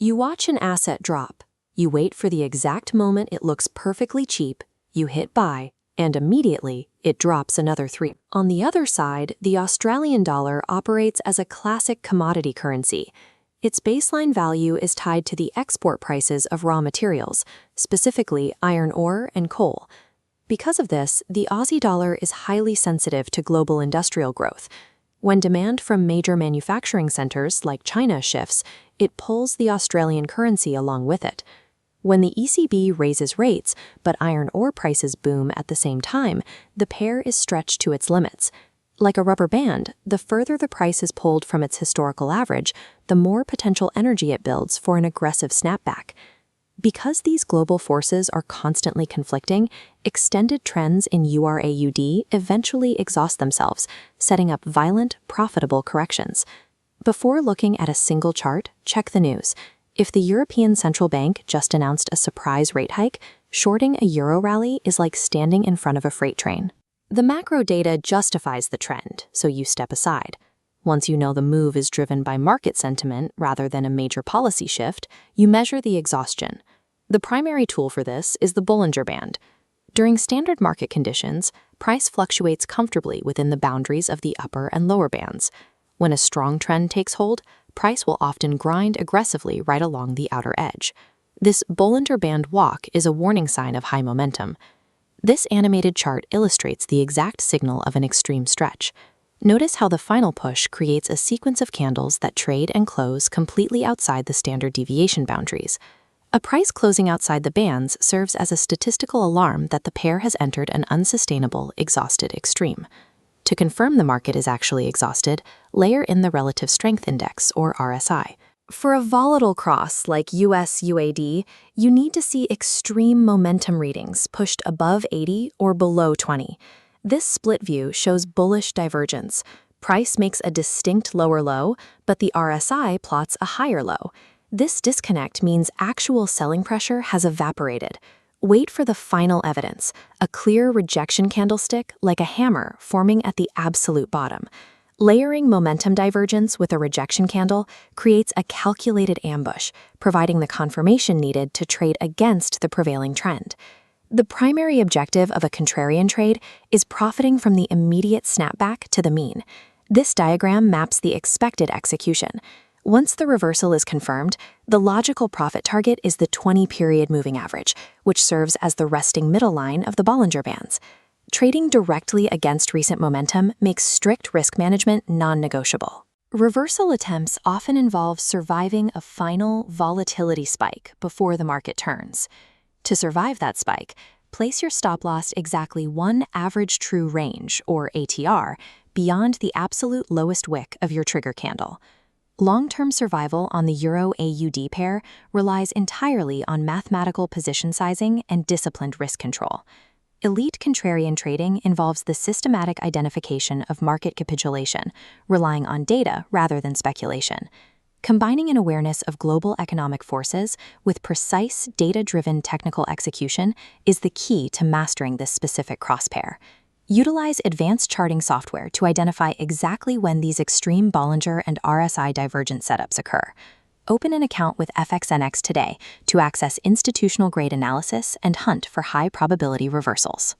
You watch an asset drop. You wait for the exact moment it looks perfectly cheap, you hit buy, and immediately it drops another 3. On the other side, the Australian dollar operates as a classic commodity currency. Its baseline value is tied to the export prices of raw materials, specifically iron ore and coal. Because of this, the Aussie dollar is highly sensitive to global industrial growth. When demand from major manufacturing centers like China shifts, it pulls the Australian currency along with it. When the ECB raises rates, but iron ore prices boom at the same time, the pair is stretched to its limits. Like a rubber band, the further the price is pulled from its historical average, the more potential energy it builds for an aggressive snapback. Because these global forces are constantly conflicting, extended trends in EUR/AUD eventually exhaust themselves, setting up violent, profitable corrections. Before looking at a single chart, check the news. If the European Central Bank just announced a surprise rate hike, shorting a euro rally is like standing in front of a freight train. The macro data justifies the trend, so you step aside. Once you know the move is driven by market sentiment rather than a major policy shift, you measure the exhaustion. The primary tool for this is the Bollinger Band. During standard market conditions, price fluctuates comfortably within the boundaries of the upper and lower bands. When a strong trend takes hold, price will often grind aggressively right along the outer edge. This Bollinger Band walk is a warning sign of high momentum. This animated chart illustrates the exact signal of an extreme stretch. Notice how the final push creates a sequence of candles that trade and close completely outside the standard deviation boundaries. A price closing outside the bands serves as a statistical alarm that the pair has entered an unsustainable, exhausted extreme. To confirm the market is actually exhausted, layer in the Relative Strength Index, or RSI. For a volatile cross like US/UAD, you need to see extreme momentum readings pushed above 80 or below 20. This split view shows bullish divergence. Price makes a distinct lower low, but the RSI plots a higher low. This disconnect means actual selling pressure has evaporated. Wait for the final evidence, a clear rejection candlestick like a hammer forming at the absolute bottom. Layering momentum divergence with a rejection candle creates a calculated ambush, providing the confirmation needed to trade against the prevailing trend. The primary objective of a contrarian trade is profiting from the immediate snapback to the mean. This diagram maps the expected execution. Once the reversal is confirmed, the logical profit target is the 20-period moving average, which serves as the resting middle line of the Bollinger Bands. Trading directly against recent momentum makes strict risk management non-negotiable. Reversal attempts often involve surviving a final volatility spike before the market turns. To survive that spike, place your stop loss exactly one average true range, or ATR, beyond the absolute lowest wick of your trigger candle. Long-term survival on the Euro/AUD pair relies entirely on mathematical position sizing and disciplined risk control. Elite contrarian trading involves the systematic identification of market capitulation, relying on data rather than speculation. Combining an awareness of global economic forces with precise, data-driven technical execution is the key to mastering this specific crosspair. Utilize advanced charting software to identify exactly when these extreme Bollinger and RSI divergent setups occur. Open an account with FXNX today to access institutional-grade analysis and hunt for high-probability reversals.